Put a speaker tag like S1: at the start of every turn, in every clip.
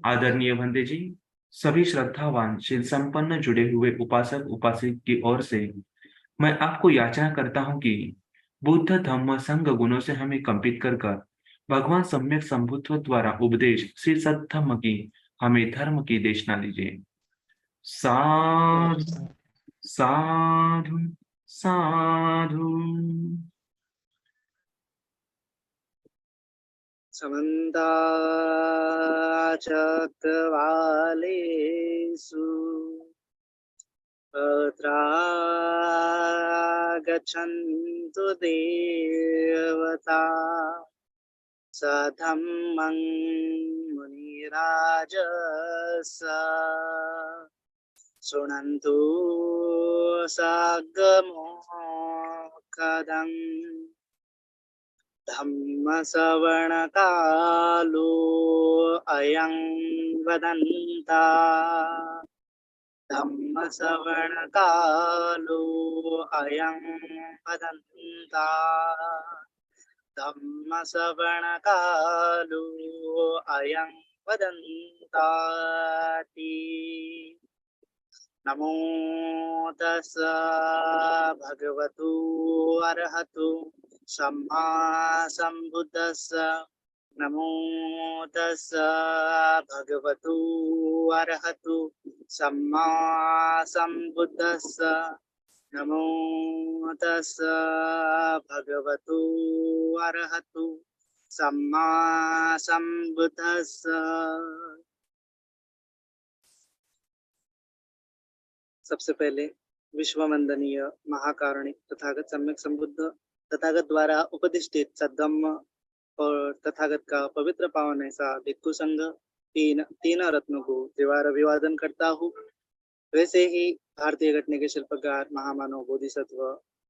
S1: आदरणीय वंदे जी, सभी श्रद्धावान शील संपन्न जुड़े हुए उपासक उपासिक की ओर से मैं आपको याचना करता हूँ कि बुद्ध धम्म संघ गुणों से हमें कंपित कर कर भगवान सम्यक संबुद्ध द्वारा उपदेश श्री सद्धम्म की हमें धर्म की देशना दीजिए। साधु साधु साधु।
S2: समन्ता चक्रवालेषु अत्रा गच्छन्तु देवता सधम्मं मुनिराजस शृण्वन्तु सद्गमोक्खदम् धम्मश्रवणकालो अयं वदन्ता धम्मश्रवणकालो अयं वदन्ता धम्मश्रवणकालो अयं वदन्ताति। नमो तस्स भगवतो अरहतो सम्मा सम्बुद्धस्स। नमो तस्स भगवतो अरहतो सम्मा सम्बुद्धस्स। नमो तस्स भगवतो अरहतो सम्मा सम्बुद्धस्स। सबसे पहले विश्व वंदनीय महाकारुणिक तथागत सम्यक संबुद्ध तथागत द्वारा उपदिष्टित सद्धम्म और तथागत का पवित्र पावन ऐसा भिक्षु संघ तीन रत्नों को त्रिवार अभिवादन करता हूँ। वैसे ही भारतीय घटने के शिल्पकार महामानव बोधिसत्व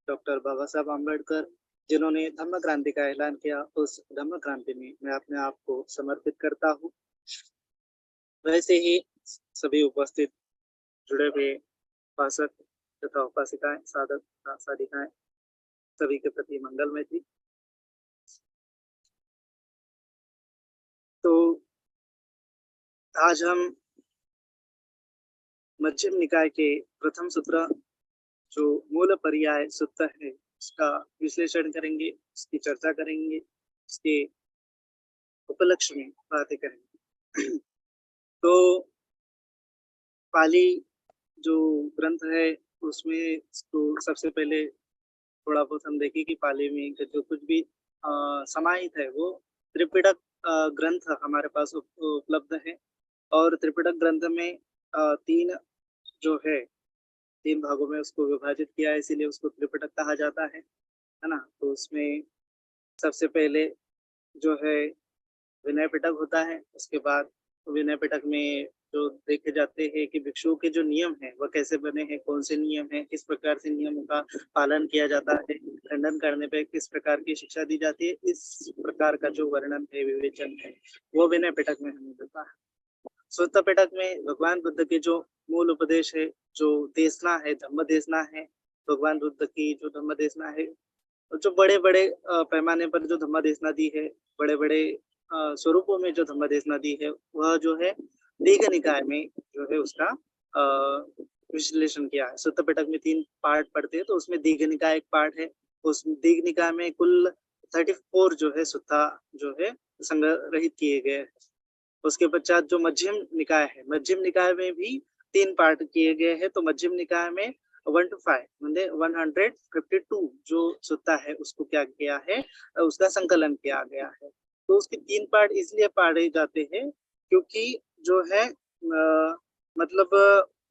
S2: डॉक्टर बाबा साहब आम्बेडकर जिन्होंने धम्म क्रांति का ऐलान किया, उस धम्म क्रांति में मैं अपने आप को समर्पित करता हूँ। वैसे ही सभी उपस्थित जुड़े हुए उपासक तथा उपासिकाएं, साधक साधिकाएं, सभी के प्रति मंगलमय थी। तो आज हम मध्यम निकाय के प्रथम सूत्र जो मूल पर्याय सूत्र है उसका विश्लेषण करेंगे, उसकी चर्चा करेंगे, उसके उपलक्ष्य में बातें करेंगे। तो पाली जो ग्रंथ है उसमें तो सबसे पहले थोड़ा बहुत हम देखें कि पाली में जो कुछ भी समाहित है वो त्रिपिटक ग्रंथ हमारे पास उपलब्ध है। और त्रिपिटक ग्रंथ में तीन जो है, तीन भागों में उसको विभाजित किया है, इसीलिए उसको त्रिपिटक कहा जाता है ना। तो उसमें सबसे पहले जो है विनय पिटक होता है। उसके बाद विनय पिटक में जो देखे जाते हैं कि भिक्षुओं के जो नियम है वह कैसे बने हैं, कौन से नियम है, किस प्रकार से नियमों का पालन किया जाता है, खंडन करने पे किस प्रकार की शिक्षा दी जाती है, इस प्रकार का जो वर्णन है, विवेचन है, वो विनय पिटक में हमें मिलता है। सुत्त पिटक में भगवान बुद्ध के जो मूल उपदेश है, जो देशना है, धम्म देशना है, भगवान बुद्ध की जो धम्म देशना है, जो बड़े बड़े पैमाने पर जो धम्म देशना दी है, बड़े बड़े स्वरूपों में जो धम्म देशना दी है, वह जो है दीघ निकाय में जो है उसका विश्लेषण किया है। सुत्त पिटक में 3 पार्ट पढ़ते हैं, तो उसमें दीघ निकाय एक पार्ट है। उस दीघ निकाय में कुल 34 जो है सुत्ता जो है संग्रहित किए गए। उसके पश्चात जो मध्यम निकाय है, मध्यम निकाय में भी 3 पार्ट किए गए हैं। तो मध्यम निकाय में 1 to 5 मतलब 152 जो सुत्ता है उसको क्या किया है, उसका संकलन किया गया है। तो उसके 3 पार्ट इसलिए पढ़े जाते हैं क्योंकि जो है मतलब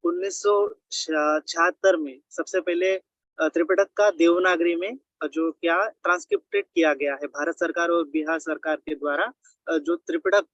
S2: 1976 में सबसे पहले त्रिपिटक का देवनागरी में जो क्या ट्रांसक्रिप्टेड किया गया है भारत सरकार और बिहार सरकार के द्वारा। जो त्रिपिटक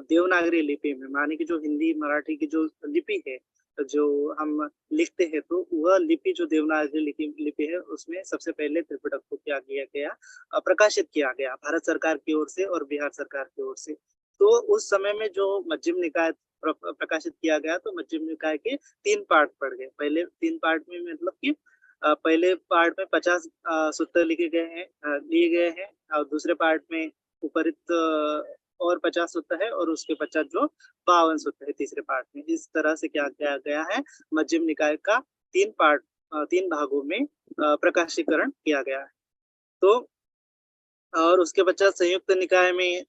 S2: देवनागरी लिपि में, माने कि जो हिंदी मराठी की जो लिपि है जो हम लिखते हैं, तो वह लिपि जो देवनागरी लिपि है उसमें सबसे पहले त्रिपिटक को क्या किया गया, प्रकाशित किया गया भारत सरकार की ओर से और बिहार सरकार की ओर से। तो उस समय में जो मध्यम निकाय प्रकाशित किया गया, तो मध्यम निकाय के 3 पार्ट पड़ गए। पहले 3 पार्ट में मतलब कि पहले पार्ट में 50 सूत्र लिखे गए हैं, लिए गए हैं, और दूसरे पार्ट में उपरित और 50 सूत्र है और उसके पश्चात जो 52 सूत्र है तीसरे पार्ट में। इस तरह से क्या किया गया है, मध्यम निकाय का 3 भागों में प्रकाशीकरण किया गया है। तो और उसके पश्चात संयुक्त निकाय में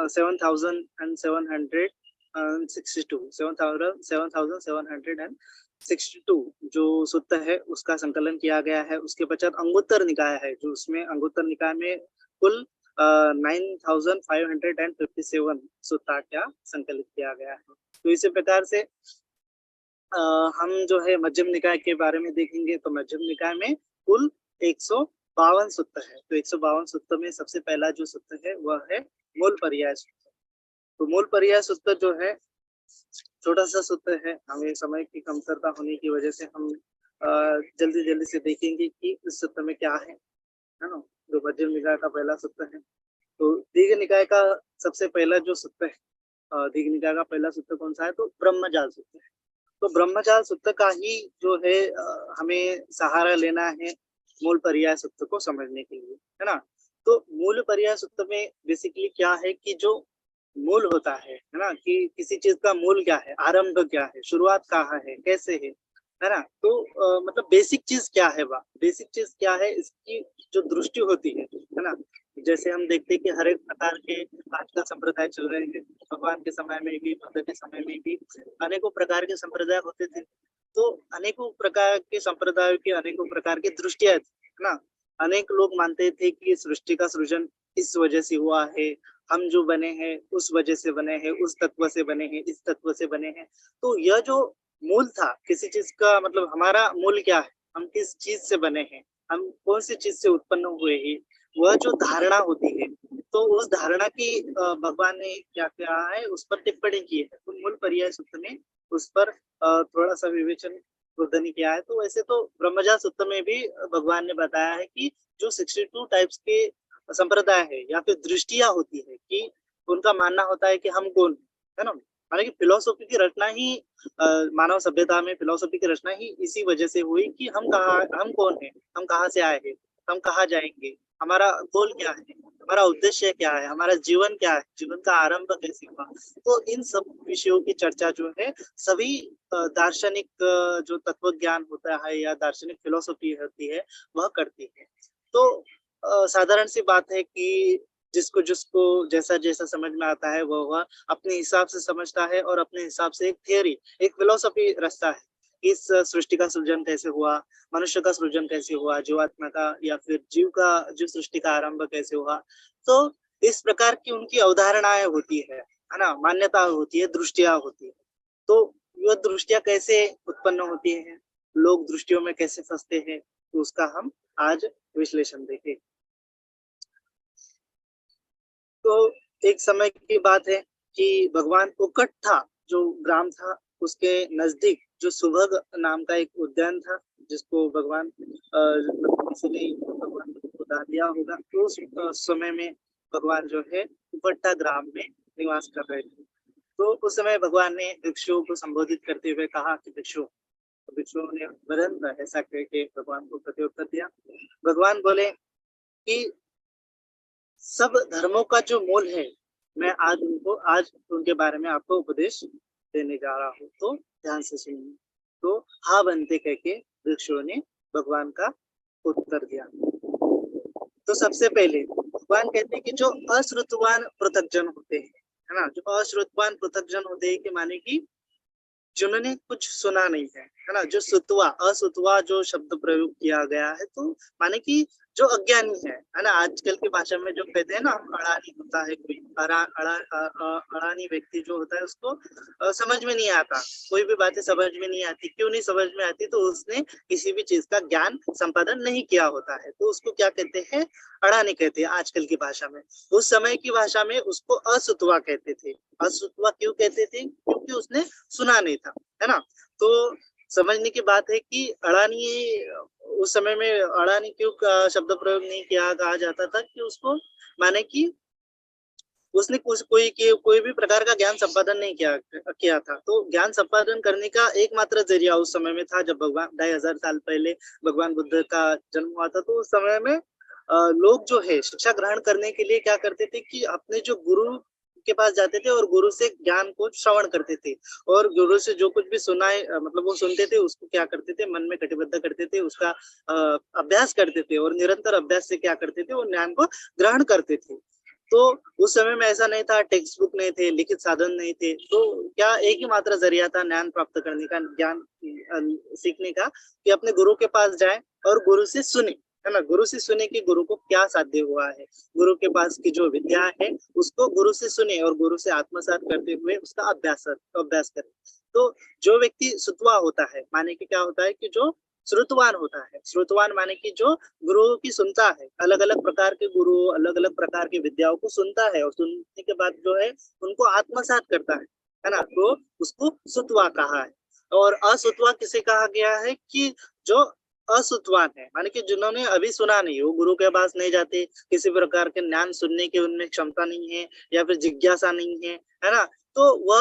S2: 7,762 जो सूत्र है उसका संकलन किया गया है। उसके पश्चात अंगुत्तर निकाय है, जो उसमें अंगुत्तर निकाय में कुल 9,557 सूत्र क्या संकलित किया गया है। तो इसी प्रकार से हम जो है मध्यम निकाय के बारे में देखेंगे, तो मध्यम निकाय में कुल 152 सूत्र है। तो 152 सूत्र में सबसे पहला जो सूत्र है वह है मूल पर्याय सूत्र। तो मूल पर्याय सूत्र जो है छोटा सा सूत्र है, हमें समय की कमतरता होने की वजह से हम जल्दी जल्दी से देखेंगे कि इस सूत्र में क्या है ना। जो मध्यम निकाय का पहला सूत्र है, तो दीर्घ निकाय का सबसे पहला जो सूत्र है, दीर्घ निकाय का पहला सूत्र कौन सा है, तो ब्रह्मजाल सूत्र है। तो ब्रह्मजाल सूत्र का ही जो है हमें सहारा लेना है मूल पर्याय सूत्र को समझने के लिए, है ना। तो मूल पर्याय सूत्र में बेसिकली क्या है कि जो मूल होता है ना, कि किसी चीज का मूल क्या है, आरंभ क्या है, शुरुआत कहाँ है, कैसे है ना। तो मतलब बेसिक चीज क्या है, वह बेसिक चीज क्या है, इसकी जो दृष्टि होती है ना। जैसे हम देखते हैं कि हर एक प्रकार के आजकल संप्रदाय चल रहे हैं, भगवान के समय में भी, बुद्ध के समय में भी अनेकों प्रकार के संप्रदाय होते थे। तो अनेकों प्रकार के संप्रदायों की अनेकों प्रकार की दृष्टियां थी, है ना। अनेक लोग मानते थे कि सृष्टि का सृजन इस वजह से हुआ है, हम जो बने हैं उस वजह से बने हैं, उस तत्व से बने हैं, इस तत्व से बने हैं। तो यह जो मूल था किसी चीज का, मतलब हमारा मूल क्या है, हम किस चीज से बने हैं, हम कौन सी चीज से उत्पन्न हुए हैं, वह जो धारणा होती है, तो उस धारणा की भगवान ने क्या किया है, उस पर टिप्पणी की है। तो मूल पर्याय सूत्र में उस पर थोड़ा सा विवेचन वर्धन किया है। तो वैसे तो ब्रह्मजाल सूत्र में भी भगवान ने बताया है कि जो 62 टाइप्स के संप्रदाय है या फिर दृष्टियां होती है, कि उनका मानना होता है कि हम कौन है ना। हालांकि फिलोसॉफी की रचना ही मानव सभ्यता में फिलोसॉफी की रचना ही इसी वजह से हुई कि हम कौन है, हम कहाँ से आए हैं, हम कहाँ जाएंगे, हमारा गोल क्या है, हमारा उद्देश्य क्या है, हमारा जीवन क्या है, जीवन का आरंभ कैसे हुआ। तो इन सब विषयों की चर्चा जो है सभी दार्शनिक जो तत्व ज्ञान होता है या दार्शनिक फिलोसॉफी होती है वह करती है। तो साधारण सी बात है कि जिसको जिसको जैसा जैसा समझ में आता है वह अपने हिसाब से समझता है और अपने हिसाब से एक थियरी, एक फिलोसॉफी रचता है। इस सृष्टि का सृजन कैसे हुआ, मनुष्य का सृजन कैसे हुआ, जीवात्मा का या फिर जीव का जो सृष्टि का आरंभ कैसे हुआ। तो इस प्रकार की उनकी अवधारणाएं होती है ना, मान्यता होती है, दृष्टियां होती है। तो यह दृष्टियां कैसे उत्पन्न होती है, लोग दृष्टियों में कैसे फंसते हैं, तो उसका हम आज विश्लेषण देखें। तो एक समय की बात है कि भगवान उकट्ठा जो ग्राम था उसके नजदीक जो सुभग नाम का एक उद्यान था, जिसको भगवान किसी ने भगवान को दान दिया होगा। तो उस समय में भगवान जो है उकट्ठा ग्राम में निवास कर रहे थे। तो उस समय भगवान ने भिक्षुओं को संबोधित करते हुए कहा कि भिक्षुओं ने वदन ऐसा करके भगवान को प्रत्युत्तर दिया। भगवान बोले कि सब धर्मों का जो मूल है, मैं आज उनके बारे में आपको उपदेश देने जा रहा हूँ, तो ध्यान से सुनिए। तो हाँ बनते कह के भिक्षुओं ने भगवान का उत्तर दिया। तो सबसे पहले भगवान कहते हैं कि जो अश्रुतवान पृथकजन होते हैं, है ना, जो अश्रुतवान पृथकजन होते हैं, कि माने कि जिन्होंने कुछ सुना नहीं है ना, जो सुतवा असुतवा जो शब्द प्रयोग किया गया है, तो माने कि जो अज्ञानी है ना। आजकल की भाषा में जो कहते हैं ना, अड़ानी होता है कोई, अड़ानी व्यक्ति जो होता है उसको समझ में नहीं आता, कोई भी बातें समझ में नहीं आती। क्यों नहीं समझ में आती, तो उसने किसी भी चीज का ज्ञान संपादन नहीं किया होता है, तो उसको क्या कहते हैं, अड़ानी कहते हैं आजकल की भाषा में। उस समय की भाषा में उसको असुतवा कहते थे। असुतवा क्यों कहते थे, क्योंकि उसने सुना नहीं था, है ना। तो समझने की बात है कि अड़ानी, उस समय में अड़ानी क्यों शब्द प्रयोग नहीं किया कहा जाता था, कि उसको माने कि उसने कोई भी प्रकार का ज्ञान संपादन नहीं किया था। तो ज्ञान संपादन करने का एकमात्र जरिया उस समय में था, जब भगवान 2500 साल पहले भगवान बुद्ध का जन्म हुआ था। तो उस समय में लोग जो है शिक्षा ग्रहण करने के लिए क्या करते थे कि अपने जो गुरु के पास जाते थे और गुरु से ज्ञान को श्रवण करते थे, और गुरु से जो कुछ भी सुनाए मतलब वो सुनते थे, उसको क्या करते थे, मन में कटिबद्ध करते थे, उसका अभ्यास करते थे, और निरंतर अभ्यास से क्या करते थे, वो ज्ञान को ग्रहण करते थे। तो उस समय में ऐसा नहीं था, टेक्स्ट बुक नहीं थे, लिखित साधन नहीं थे, तो क्या एक ही मात्र जरिया था ज्ञान प्राप्त करने का, ज्ञान सीखने का, कि अपने गुरु के पास जाए और गुरु से सुने, है ना, गुरु से सुने कि गुरु को क्या साध्य हुआ है, गुरु के पास की जो विद्या है उसको गुरु से सुने और गुरु से आत्मसात करते हुए उसका अभ्यास करें। तो जो व्यक्ति सुतवा होता है, माने कि क्या होता है कि जो श्रुतवान होता है, श्रुतवान माने कि जो गुरु की सुनता है, अलग अलग प्रकार के गुरु अलग अलग प्रकार की विद्याओं को सुनता है, और सुनने के बाद जो है उनको आत्मसात करता है ना, तो उसको सुतवा कहा है। और असुतवा किसे कहा गया है कि जो असुतवान है, माने कि जिन्होंने अभी सुना नहीं, वो गुरु के पास नहीं जाते, किसी प्रकार के ज्ञान सुनने की उनमें क्षमता नहीं है या फिर जिज्ञासा नहीं है ना, तो वह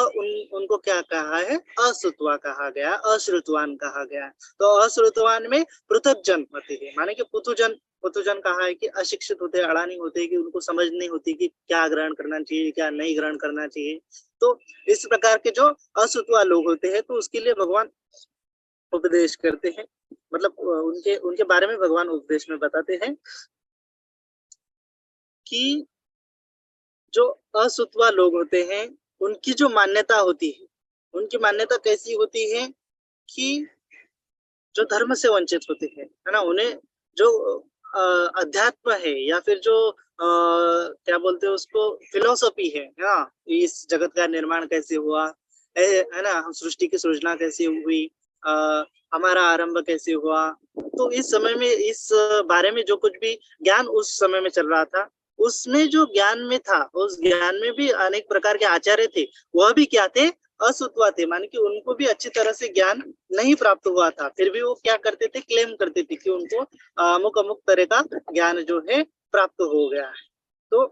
S2: उनको क्या कहा है, असुतवा कहा गया, अश्रुतवान कहा गया। तो अश्रुतवान में पृथक जन होते हैं, माने कि पुतुजन कहा है कि अशिक्षित होते हैं, अड़ानी होते हैं, कि उनको समझ नहीं होती कि क्या ग्रहण करना चाहिए क्या नहीं ग्रहण करना चाहिए। तो इस प्रकार के जो असुतवा लोग होते हैं, तो उसके लिए भगवान उपदेश करते हैं, मतलब उनके उनके बारे में भगवान उपदेश में बताते हैं कि जो असुतवा लोग होते हैं उनकी जो मान्यता होती है, उनकी मान्यता कैसी होती है कि जो धर्म से वंचित होते हैं, है ना, उन्हें जो अध्यात्म है या फिर जो क्या बोलते हैं उसको, फिलोसॉफी है ना, इस जगत का निर्माण कैसे हुआ है ना, हम सृष्टि की सृजना कैसे हुई, हमारा आरंभ कैसे हुआ, तो इस समय में इस बारे में जो कुछ भी ज्ञान उस समय में चल रहा था, उसमें जो ज्ञान में था, उस ज्ञान में भी अनेक प्रकार के आचार्य थे, वह भी क्या थे, असुतवा थे, माने कि उनको भी अच्छी तरह से ज्ञान नहीं प्राप्त हुआ था, फिर भी वो क्या करते थे, क्लेम करते थे कि उनको अमुक अमुक तरह का ज्ञान जो है प्राप्त हो गया है। तो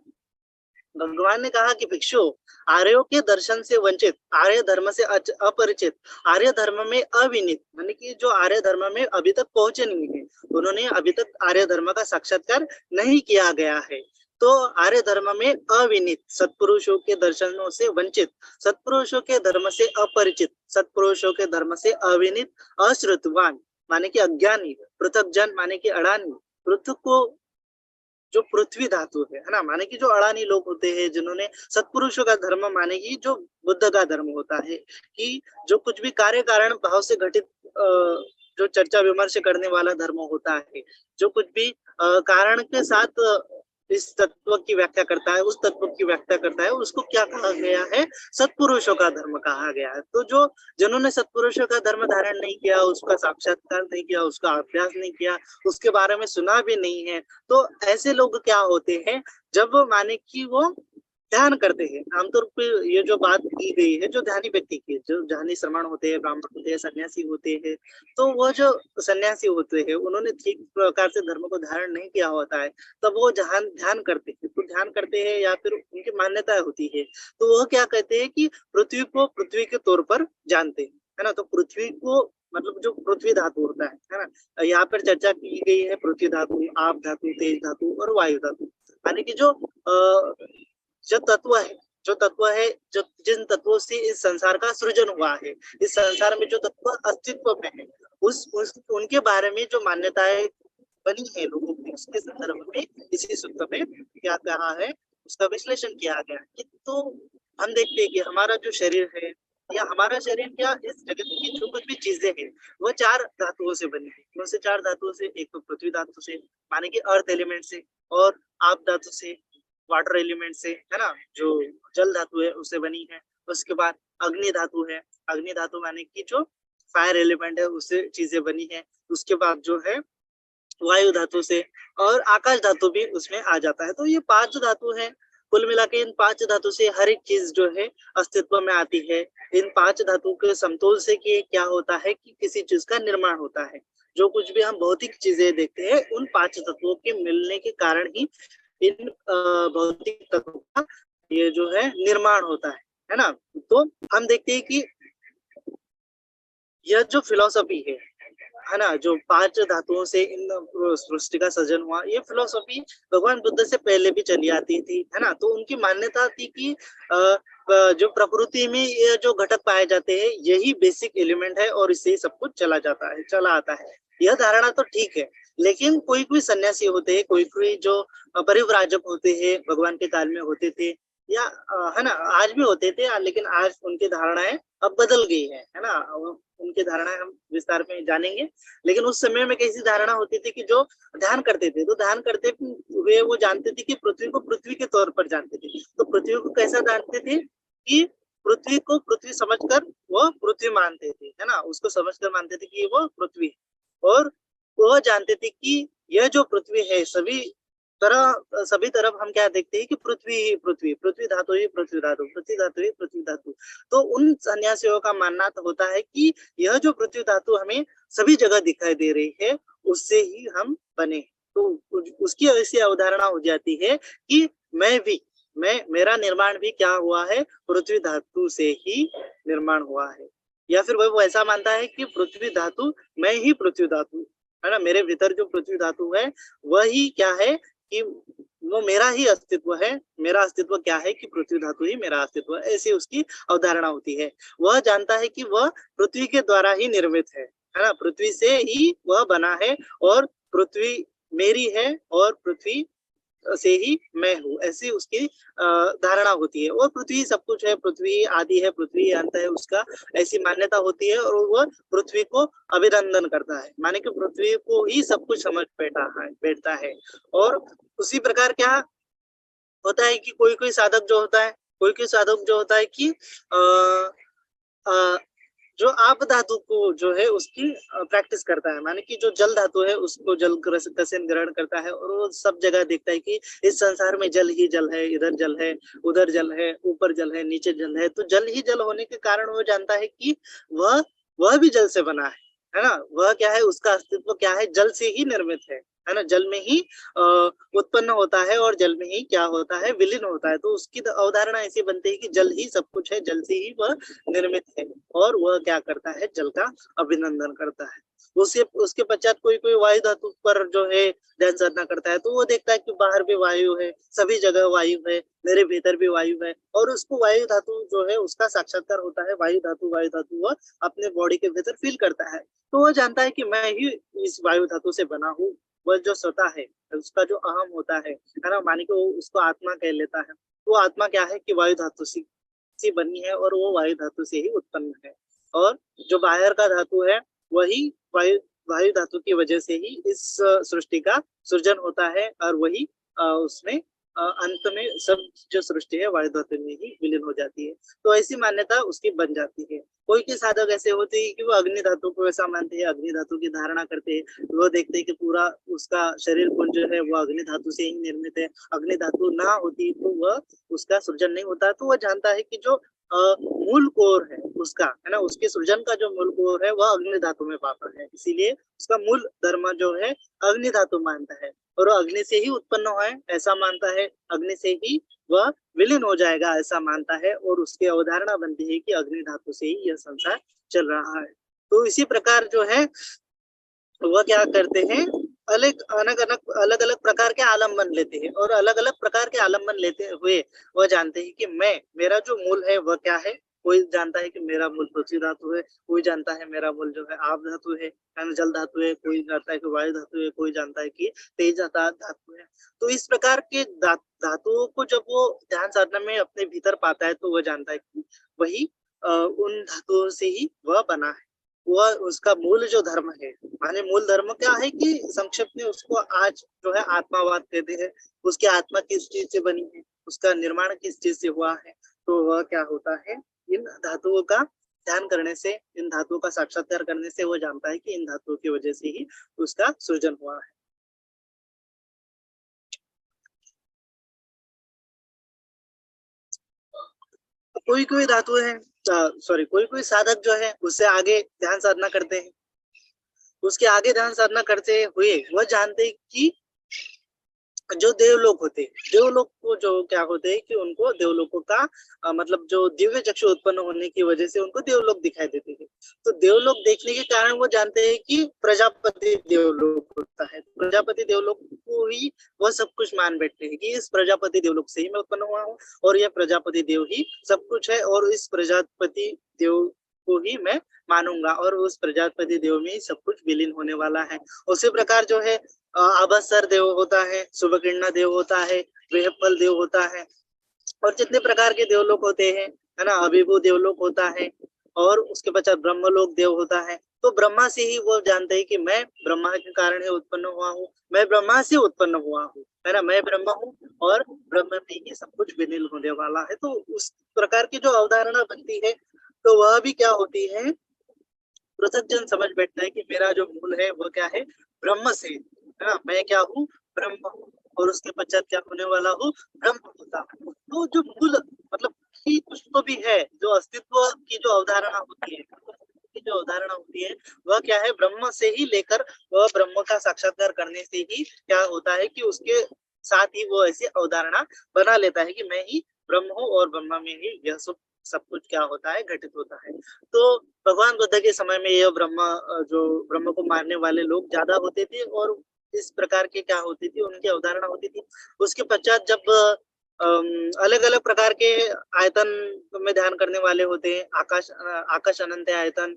S2: भगवान ने कहा कि भिक्षु, आर्यों के दर्शन से वंचित, आर्य धर्म से अपरिचित, आर्य धर्म में अविनीत, माने कि जो आर्य धर्म में अभी तक पहुंचे नहीं है, उन्होंने अभी तक आर्य धर्म का साक्षात्कार नहीं किया गया है, तो आर्य धर्म में अविनीत, सत्पुरुषों के दर्शनों से वंचित, सत्पुरुषों के धर्म से अपरिचित, सत्पुरुषों के धर्म से अविनीत, अश्रुतवान माने कि अज्ञानी, पृथक जन माने कि अड़ानी, पृथक को जो पृथ्वी धातु है ना, माने कि जो अड़ानी लोग होते हैं, जिन्होंने सत्पुरुषों का धर्म माने कि जो बुद्ध का धर्म होता है, कि जो कुछ भी कार्य कारण भाव से घटित जो चर्चा विमर्श करने वाला धर्म होता है, जो कुछ भी कारण के साथ इस तत्व की व्याख्या करता है, उस तत्व की व्याख्या करता है, उसको क्या कहा गया है, सत्पुरुषों का धर्म कहा गया है। तो जो जिन्होंने सत्पुरुषों का धर्म धारण नहीं किया, उसका साक्षात्कार नहीं किया, उसका अभ्यास नहीं किया, उसके बारे में सुना भी नहीं है, तो ऐसे लोग क्या होते हैं, जब माने कि वो ध्यान करते हैं, आमतौर पे ये जो बात की गई है, जो ध्यानी व्यक्ति की, जो ध्यानी श्रमण होते हैं, ब्राह्मण होते हैं, सन्यासी होते हैं, तो वो जो सन्यासी होते हैं, उन्होंने ठीक प्रकार से धर्म को धारण नहीं किया होता है, तब वो ध्यान ध्यान करते हैं, तो ध्यान करते हैं या फिर उनकी मान्यता होती है, तो वह क्या कहते हैं कि पृथ्वी को पृथ्वी के तौर पर जानते हैं, है ना, तो पृथ्वी को मतलब जो पृथ्वी धातु होता है ना, यहाँ पर चर्चा की गई है पृथ्वी धातु, आप धातु, तेज धातु और वायु धातु, यानी कि जो तत्व है, जो जिन तत्वों से इस संसार का सृजन हुआ है, इस संसार में जो तत्व अस्तित्व में है, उस उनके बारे में जो मान्यताएं बनी है लोगों की, उसके संदर्भ में इसी सूत्र में क्या कहा है, उसका विश्लेषण किया गया है। तो हम देखते हैं कि हमारा जो शरीर है, या हमारा शरीर क्या, इस जगत की जो कुछ भी चीजें हैं, वह चार धातुओं से बनी है। कौन से चार धातुओं से, एक तो पृथ्वी धातु से, माने कि अर्थ एलिमेंट से, और आप धातु से, वाटर एलिमेंट से, है ना, जो जल धातु है उससे बनी है। उसके बाद अग्नि धातु है, अग्नि धातु माने कि जो फायर एलिमेंट है उससे चीजें बनी है। उसके बाद जो है वायु धातु से, और आकाश धातु भी उसमें आ जाता है। तो ये पांच धातु है, कुल मिला के इन पांच धातु से हर एक चीज जो है अस्तित्व में आती है। इन पांच धातु के समतोल से कि क्या होता है कि किसी चीज का निर्माण होता है। जो कुछ भी हम भौतिक चीजें देखते हैं, उन पांच तत्वों के मिलने के कारण ही इन भौतिक तत्वों का ये जो है निर्माण होता है ना। तो हम देखते हैं कि यह जो फिलॉसफी है, है ना, जो 5 धातुओं से इन सृष्टि का सृजन हुआ, ये फिलॉसफी भगवान बुद्ध से पहले भी चली आती थी, है ना। तो उनकी मान्यता थी कि जो प्रकृति में ये जो घटक पाए जाते हैं यही बेसिक एलिमेंट है और इससे ही सब कुछ चला आता है। यह धारणा तो ठीक है, लेकिन कोई कोई सन्यासी होते हैं, कोई कोई जो परिव्राजक होते हैं, भगवान के काल में होते थे या है ना, आज भी होते थे, लेकिन आज उनकी धारणाएं अब बदल गई है ना। उनकी धारणाएं हम विस्तार में जानेंगे। लेकिन उस समय में कैसी धारणा होती थी कि जो ध्यान करते थे, तो ध्यान करते हुए वो जानते थे कि पृथ्वी को पृथ्वी के तौर पर जानते थे। तो पृथ्वी को कैसा जानते थे कि पृथ्वी को पृथ्वी समझकर वो पृथ्वी मानते थे, है ना, उसको समझकर मानते थे कि वो पृथ्वी है। और वो जानते थे कि यह जो पृथ्वी है सभी तरफ हम क्या देखते हैं कि पृथ्वी ही पृथ्वी, पृथ्वी धातु ही पृथ्वी धातु, पृथ्वी धातु ही पृथ्वी धातु। तो उन सन्यासियों का मानना तो होता है कि यह जो पृथ्वी धातु हमें सभी जगह दिखाई दे रही है, उससे ही हम बने। तो उसकी ऐसी अवधारणा हो जाती है कि मेरा निर्माण भी क्या हुआ है, पृथ्वी धातु से ही निर्माण हुआ है। या फिर वो ऐसा मानता है कि पृथ्वी धातु, मैं ही पृथ्वी धातु, है ना, मेरे भीतर जो पृथ्वी धातु है वही क्या है कि वो मेरा ही अस्तित्व है। मेरा अस्तित्व क्या है कि पृथ्वी धातु ही मेरा अस्तित्व है, ऐसी उसकी अवधारणा होती है। वह जानता है कि वह पृथ्वी के द्वारा ही निर्मित है ना, पृथ्वी से ही वह बना है और पृथ्वी मेरी है और पृथ्वी से ही मैं हूँ, ऐसी उसकी धारणा होती है। और पृथ्वी सब कुछ है, पृथ्वी आदि है, पृथ्वी अंत है, उसका ऐसी मान्यता होती है। और वह पृथ्वी को अभिनंदन करता है, माने कि पृथ्वी को ही सब कुछ समझ बैठता है। और उसी प्रकार क्या होता है कि कोई कोई साधक जो होता है कि जो आप धातु को जो है उसकी प्रैक्टिस करता है, माने कि जो जल धातु है उसको जल कसन ग्रहण करता है और वो सब जगह देखता है कि इस संसार में जल ही जल है, इधर जल है, उधर जल है, ऊपर जल है, नीचे जल है। तो जल ही जल होने के कारण वो जानता है कि वह भी जल से बना है ना। वह क्या है, उसका अस्तित्व क्या है, जल से ही निर्मित है ना, जल में ही उत्पन्न होता है और जल में ही क्या होता है, विलीन होता है। तो उसकी अवधारणा ऐसी बनती है कि जल ही सब कुछ है, जल से ही वह निर्मित है और वह क्या करता है, जल का अभिनंदन करता है। उसके पश्चात कोई कोई वायु धातु पर जो है ध्यान साधना करता है, तो वो देखता है कि बाहर भी वायु है, सभी जगह वायु है, मेरे भीतर भी वायु है। और उसको वायु धातु जो है उसका साक्षात्कार होता है, वायु धातु वह अपने बॉडी के भीतर फील करता है। तो वो जानता है कि मैं ही इस वायु धातु से बना हूँ। वह जो स्वतः है, उसका जो अहम होता है ना, मानी कि वो उसको आत्मा कह लेता है। वो आत्मा क्या है कि वायु धातु से बनी है और वो वायु धातु से ही उत्पन्न है। और जो बाहर का धातु है वही वायु धातु की वजह से ही इस सृष्टि का सृजन होता है और वही उसमें अंत में सब जो सृष्टि है वायु धातु में ही विलीन हो जाती है। तो ऐसी मान्यता उसकी बन जाती है। कोई के साधक ऐसे होते हैं कि वो अग्नि धातु को ऐसा मानते हैं, अग्नि धातु की धारणा करते हैं। वो देखते हैं कि पूरा उसका शरीर कुंज जो है वो अग्नि धातु से ही निर्मित है, अग्नि धातु ना होती तो वह उसका सृजन नहीं होता। तो वह जानता है कि जो मूल कोर है उसका, है ना, उसके सृजन का जो मूल कोर है वह अग्नि धातु में पाता है। इसीलिए उसका मूल धर्म जो है अग्नि धातु मानता है और वो अग्नि से ही उत्पन्न हुआ है ऐसा मानता है, अग्नि से ही वह विलीन हो जाएगा ऐसा मानता है। और उसकी अवधारणा बनती है कि अग्नि धातु से ही यह संसार चल रहा है। तो इसी प्रकार जो है वह क्या करते हैं, अलग अलग प्रकार के आलम्बन लेते हैं और अलग अलग प्रकार के आलम्बन लेते हुए वह जानते हैं कि मेरा जो मूल है वह क्या है। कोई जानता है कि मेरा मूल पृथ्वी धातु है, कोई जानता है मेरा मूल जो है आप धातु है, जल धातु है, कोई जानता है कि वायु धातु है, कोई जानता है कि तेज धातु है। तो इस प्रकार के धातुओं को जब वो ध्यान साधना में अपने भीतर पाता है तो वह जानता है कि वही उन धातुओं से ही वह बना है। वह उसका मूल जो धर्म है, माने मूल धर्म क्या है कि संक्षेप में उसको आज जो है आत्मावाद कहते हैं। उसकी आत्मा किस चीज से बनी है, उसका निर्माण किस चीज से हुआ है। तो वह क्या होता है, इन धातुओं का ध्यान करने से, इन धातुओं का साक्षात्कार करने से वो जानता है कि इन धातुओं की वजह से ही उसका सृजन हुआ है। कोई कोई धातु है कोई कोई साधक जो है उससे आगे ध्यान साधना करते हैं। उसके आगे ध्यान साधना करते हुए वह जानते हैं कि जो देवलोक होते हैं, देवलोक को जो क्या होते हैं कि उनको देवलोकों का मतलब जो दिव्य चक्षु उत्पन्न होने की वजह से उनको देवलोक दिखाई देते हैं। तो देवलोक देखने के कारण वो जानते हैं कि प्रजापति देवलोक होता है। प्रजापति देवलोक को ही वह सब कुछ मान बैठते हैं कि इस प्रजापति देवलोक से ही मैं उत्पन्न हुआ हूँ और यह प्रजापति देव ही सब कुछ है और इस प्रजापति देव को ही मैं मानूंगा और उस प्रजापति देव में ही सब कुछ विलीन होने वाला है। उसी प्रकार जो है अवसर देव होता है, शुभकिरणा देव होता है, वेहफल देव होता है और जितने प्रकार के देवलोक होते हैं, है ना, अभिभू देवलोक होता है और उसके पश्चात ब्रह्मलोक देव होता है। तो ब्रह्मा से ही वो जानते हैं कि मैं ब्रह्मा के कारण ही उत्पन्न हुआ हूँ, मैं ब्रह्मा से उत्पन्न हुआ हूँ, है ना, मैं ब्रह्मा हूँ और ब्रह्म में ही सब कुछ विलीन होने वाला है। तो उस प्रकार की जो अवधारणा बनती है तो वह भी क्या होती है, पृथक जन समझ बैठता है कि मेरा जो मूल है वो क्या है, ब्रह्म से, है ना, मैं क्या हूँ, ब्रह्म हूँ और उसके पश्चात क्या होने वाला हूँ, ब्रह्म होता हूँ। तो जो मूल मतलब कि कुछ तो भी है, जो अस्तित्व की जो अवधारणा होती है, की जो अवधारणा होती है वह क्या है, ब्रह्म से ही लेकर वह ब्रह्म का साक्षात्कार करने से ही क्या होता है कि उसके साथ ही वो ऐसी अवधारणा बना लेता है कि मैं ही ब्रह्म हूँ और ब्रह्म में ही यह सब कुछ क्या होता है, घटित होता है। तो भगवान बुद्ध के समय में यह जो ब्रह्म को मानने वाले लोग ज्यादा होते थे और इस प्रकार के क्या होती थी, उनकी अवधारणा होती थी। उसके पश्चात जब अलग अलग प्रकार के आयतन में ध्यान करने वाले होते हैं, आकाश अनंत आयतन,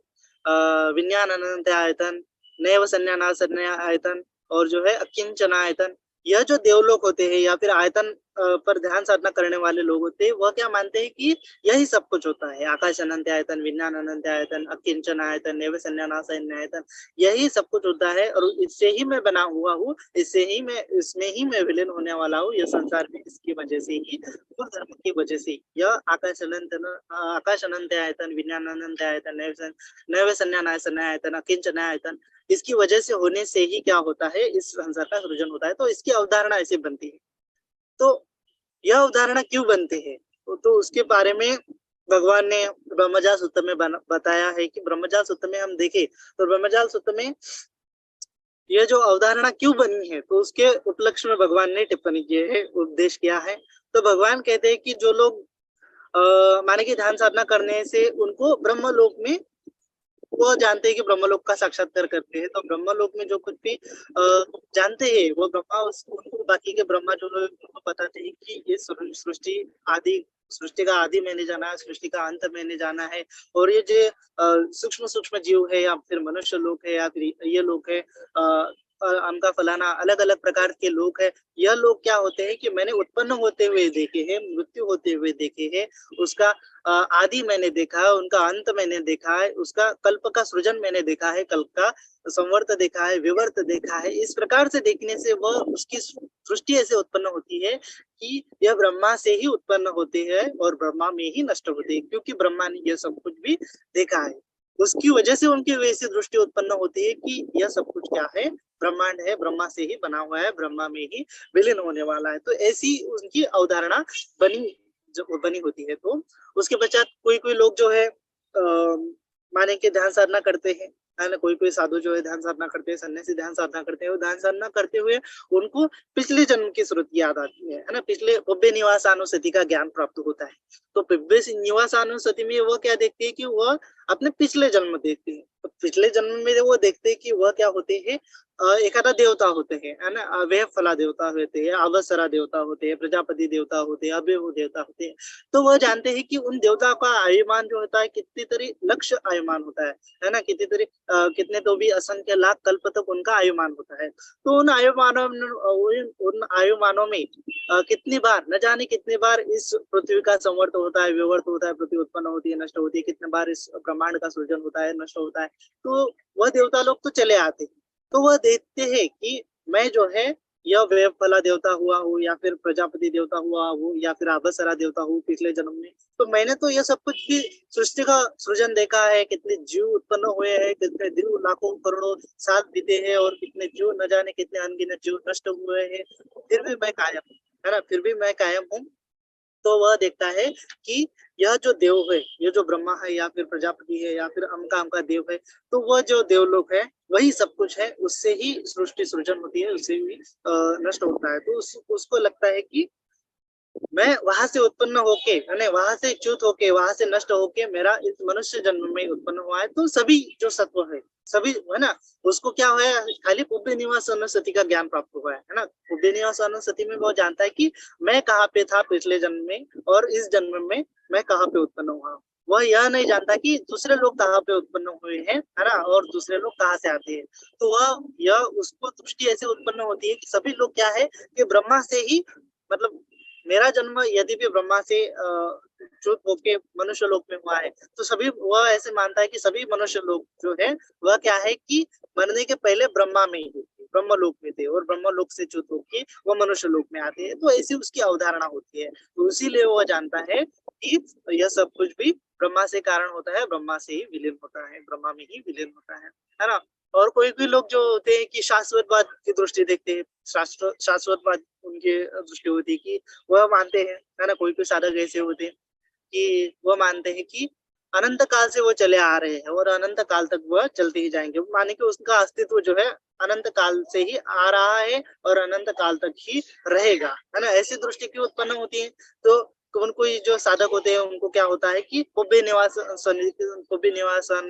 S2: विज्ञान अनंत आयतन, नैव संन्यास आयतन और जो है अकिंचन आयतन, यह जो देवलोक होते हैं या फिर आयतन पर ध्यान साधना करने वाले लोग होते हैं, वह क्या मानते हैं कि यही सब कुछ होता है, आकाश अनंत आयतन, विज्ञान अनंत आयतन, अकिंचन आयतन, नैव संन्यास आयतन, यही सब कुछ होता है और इससे ही मैं बना हुआ हूँ, इसमें ही मैं विलीन होने वाला हूँ, यह संसार में इसकी वजह से ही, कुल धर्म की वजह से यह आकाश अनंत आयतन, विज्ञान अनंत आयतन, नैव संन्यास आयतन, अकिंचन आयतन, इसकी वजह से होने से ही क्या होता है, इस संसार का सृजन होता है। तो इसकी अवधारणा ऐसे बनती है। तो यह अवधारणा क्यों बनती है, तो उसके बारे में भगवान ने ब्रह्मजाल सूत्र में बताया है कि ब्रह्मजाल सूत्र में हम देखें तो ब्रह्मजाल सूत्र में यह जो अवधारणा क्यों बनी है तो उसके उपलक्ष्य में भगवान ने टिप्पणी की है, उपदेश किया है। तो भगवान कहते हैं कि जो लोग माने की ध्यान साधना करने से उनको ब्रह्मलोक में वो जानते हैं कि ब्रह्मलोक का साक्षात्कार करते हैं, तो ब्रह्मलोक में जो कुछ भी जानते हैं वो ब्रह्मा उनको बाकी के ब्रह्मा जो लोग उनको बताते हैं कि ये सृष्टि का आदि मैंने जाना है, सृष्टि का अंत मैंने जाना है और ये जो सूक्ष्म सूक्ष्म जीव है या फिर मनुष्य लोग है या फिर ये लोग है, अनका फलाना अलग अलग प्रकार के लोग है, यह लोग क्या होते हैं कि मैंने उत्पन्न होते हुए देखे हैं, मृत्यु होते हुए देखे हैं, उसका आदि मैंने देखा है, उनका अंत मैंने देखा है, उसका कल्प का सृजन मैंने देखा है, कल्प का संवर्त देखा है, विवर्त देखा है। इस प्रकार से देखने से वह उसकी सृष्टि ऐसे उत्पन्न होती है कि यह ब्रह्मा से ही उत्पन्न होते हैं और ब्रह्मा में ही नष्ट होते हैं, क्योंकि ब्रह्मा ने यह सब कुछ भी देखा है। उसकी वजह से उनकी वैसी दृष्टि उत्पन्न होती है कि यह सब कुछ क्या है, ब्रह्मांड है, ब्रह्मा से ही बना हुआ है, ब्रह्मा में ही विलीन होने वाला है। तो ऐसी उनकी अवधारणा बनी जो बनी होती है। तो उसके पश्चात कोई कोई लोग जो है माने के ध्यान साधना करते हैं, है ना, कोई कोई साधु जो है ध्यान साधना करते हैं, सन्यासी ध्यान साधना करते हैं, वो ध्यान साधना करते हुए उनको पिछले जन्म की स्मृति याद आती है ना, पिछले पब्बे निवास अनुसति का ज्ञान प्राप्त होता है। तो पब्बे निवास अनुसति में वो क्या देखते हैं कि वह अपने पिछले जन्म देखते हैं, तो पिछले जन्म में वो देखते हैं कि वह क्या होते हैं, एखादा देवता होते हैं, है ना, वे फला देवता होते हैं, अवसरा देवता होते हैं, प्रजापति देवता होते हैं, अभेहू देवता होते हैं। तो वह जानते हैं कि उन देवताओं का आयुमान जो होता है कितनी तरी लक्ष्य आयुमान होता है ना, कितनी तरी कितने तो भी असंख्य लाख कल्प तक उनका आयुमान होता है। तो उन आयुमानों में कितनी बार न जाने कितनी बार इस पृथ्वी का संवर्त होता है, विवर्त होता है, पृथ्वी उत्पन्न होती है, नष्ट होती है, कितने बार इस ब्रह्मांड का सृजन होता है, नष्ट होता है। तो वह देवता लोग तो चले आते हैं, तो वह देखते हैं कि मैं जो है यह वेबफला देवता हुआ हूँ या फिर प्रजापति देवता हुआ हूँ या फिर आबसरा देवता हूँ पिछले जन्म में, तो मैंने तो यह सब कुछ भी सृष्टि का सृजन देखा है, कितने जीव उत्पन्न हुए हैं, कितने जीव लाखों करोड़ों साल बीते हैं और कितने जीव न जाने कितने अनगिनत जीव नष्ट हुए हैं, फिर भी मैं कायम हूँ, है ना, फिर भी मैं कायम हूँ। तो वह देखता है कि यह जो देव है, ये जो ब्रह्मा है या फिर प्रजापति है या फिर अमका अमका देव है, तो वह जो देवलोक है वही सब कुछ है, उससे ही सृष्टि सृजन होती है, उससे ही नष्ट होता है। तो उसको लगता है कि मैं वहां से उत्पन्न होके, है वहां से च्युत होके, वहां से नष्ट होके मेरा इस मनुष्य जन्म में उत्पन्न हुआ है। तो सभी जो सत्व है, सभी है ना, उसको क्या हुआ है, खाली पुब्बे निवास अनुसति का ज्ञान प्राप्त हुआ है ना। पुब्बे निवास अनुसति में वो जानता है कि मैं कहाँ पे था पिछले जन्म में और इस जन्म में मैं कहाँ पे उत्पन्न हुआ। वह यह नहीं जानता कि दूसरे लोग कहाँ पे उत्पन्न हुए हैं, है ना, और दूसरे लोग कहाँ से आते हैं। तो वह यह उसको दृष्टि ऐसे उत्पन्न होती है कि सभी लोग क्या है कि ब्रह्मा से ही, मतलब मेरा जन्म यदि भी ब्रह्मा से च्युत होके मनुष्य लोक में हुआ है, तो सभी वह ऐसे मानता है कि सभी मनुष्य लोग जो है वह क्या है कि मरने के पहले ब्रह्मा में ही थे, ब्रह्म लोक में थे, और ब्रह्म लोक से च्युत होके वह मनुष्य लोक में आते हैं। तो ऐसी उसकी अवधारणा होती है। तो इसीलिए वह जानता है कि यह सब कुछ भी ब्रह्मा से कारण होता है, ब्रह्मा से ही विलीन होता है, ब्रह्मा में ही विलीन होता है ना। और कोई लोग जो होते हैं कि शाश्वतवाद की दृष्टि देखते हैं, शाश्वतवाद उनकी दृष्टि होती है कि वह मानते हैं, है ना, कोई साधक ऐसे होते हैं कि वह मानते हैं कि अनंत काल से वो चले आ रहे हैं और अनंत काल तक वह चलते ही जाएंगे। माने कि उसका अस्तित्व जो है अनंत काल से ही आ रहा है और अनंत काल तक ही रहेगा, है ना। ऐसी दृष्टि क्यों उत्पन्न होती है। तो कोई जो साधक होते हैं उनको क्या होता है कि पुब्बे निवास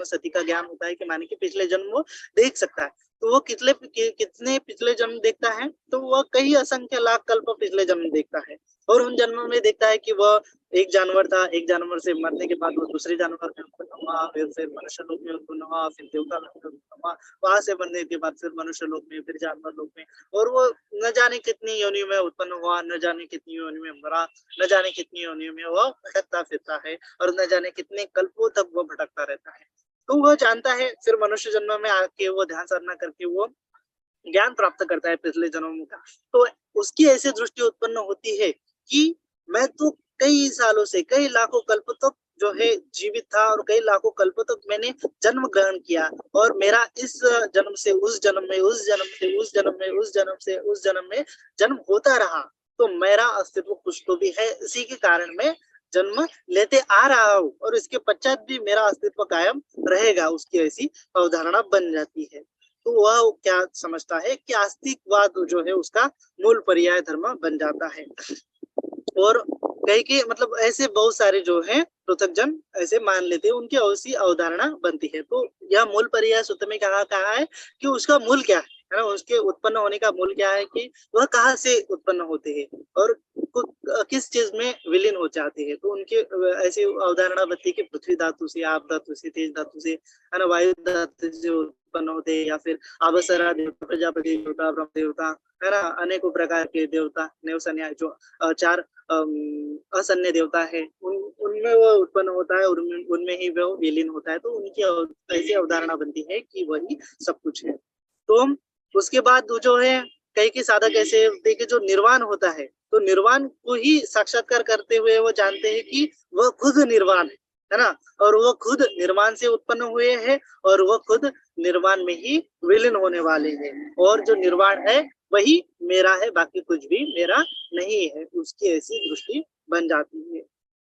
S2: सती का ज्ञान होता है कि माने कि पिछले जन्म वो देख सकता है। तो वो कितने पिछले जन्म देखता है, तो वह कई असंख्य लाख कल्प पिछले जन्म देखता है। और उन जन्मों में देखता है कि वह एक जानवर था, एक जानवर से मरने के बाद वो दूसरे जानवर में उत्पन्न हुआ, फिर मनुष्य लोक में उत्पन्न हुआ, फिर देवता लोक में उत्पन्न हुआ, वहां से मरने के बाद फिर मनुष्य लोक में, फिर जानवर लोक में। और वो न जाने कितनी योनियों में उत्पन्न हुआ, न जाने कितनी योनि में मरा, न जाने कितनी योनियों में वह भटकता फिरता है, और न जाने कितने कल्पों तक वो भटकता रहता है। तो वह जानता है, फिर मनुष्य जन्म में आके वो ध्यान साधना करके वो ज्ञान प्राप्त करता है पिछले जन्मों का। तो उसकी ऐसी दृष्टि उत्पन्न होती है कि मैं तो कई सालों से, कई लाखों कल्प तक जो है जीवित था, और कई लाखों कल्प तक मैंने जन्म ग्रहण किया, और मेरा इस जन्म से उस जन्म में, उस जन्म से उस जन्म में, उस जन्म से उस जन्म में जन्म होता रहा। तो मेरा अस्तित्व कुछ तो भी है, इसी के कारण मैं जन्म लेते आ रहा हूँ, और इसके पश्चात भी मेरा अस्तित्व कायम रहेगा। उसकी ऐसी अवधारणा बन जाती है। तो वह क्या समझता है कि आस्तिकवाद जो है उसका मूल पर्याय धर्म बन जाता है। और कई के मतलब ऐसे बहुत सारे जो है पृथकजन ऐसे मान लेते हैं, उनकी ऐसी अवधारणा बनती है। तो यह मूल पर्याय सूत्र में कहा है कि उसका मूल क्या है ना, उसके उत्पन्न होने का मूल क्या है कि वह कहाँ से उत्पन्न होते हैं और किस चीज में विलीन हो जाते हैं। तो उनके ऐसी अवधारणा बनती है कि पृथ्वी धातु से, आप धातु से, तेज धातु से, है ना, वायु धातु से उत्पन्न होते हैं, या फिर आबसरा देवता, प्रजापति देवता, ब्रह्म देवता, है ना, अनेकों प्रकार के देवता, नेवसन्या जो चार असन्य देवता है, उनमें वो उत्पन्न होता है, उनमें ही वो विलीन होता है। तो उनकी ऐसी अवधारणा बनती है कि वही सब कुछ है। तो उसके बाद जो है कई के साधक ऐसे होते हैं कि जो निर्वाण होता है, तो निर्वाण को ही साक्षात्कार करते हुए वो जानते हैं कि वह खुद निर्वाण है ना, और वो खुद निर्वाण से उत्पन्न हुए हैं, और वो खुद निर्वाण में ही विलीन होने वाले हैं, और जो निर्वाण है वही मेरा है, बाकी कुछ भी मेरा नहीं है। उसकी ऐसी दृष्टि बन जाती है।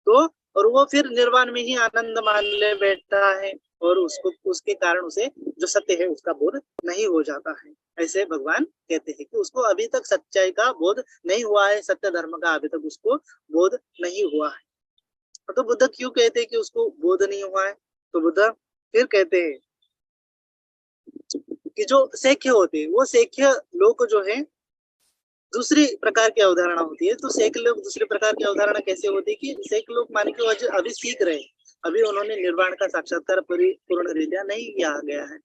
S2: तो और वो फिर निर्वाण में ही आनंद मान ले बैठता है, और उसको उसके कारण उसे जो सत्य है उसका बोध नहीं हो जाता है। ऐसे भगवान कहते हैं कि उसको अभी तक सच्चाई का बोध नहीं हुआ है, सत्य धर्म का अभी तक उसको बोध नहीं हुआ है। तो बुद्ध क्यों कहते हैं कि उसको बोध नहीं हुआ है। तो बुद्ध फिर कहते हैं कि जो सेख्य होते हैं, वो सेख्य लोग जो है दूसरी प्रकार की अवधारणा होती है। तो सेख लोग दूसरे प्रकार की अवधारणा कैसे होती है कि सेख लोग मान के अभी सीख रहे हैं, अभी उन्होंने निर्वाण का साक्षात्कार पूर्ण रीत्या नहीं किया गया है।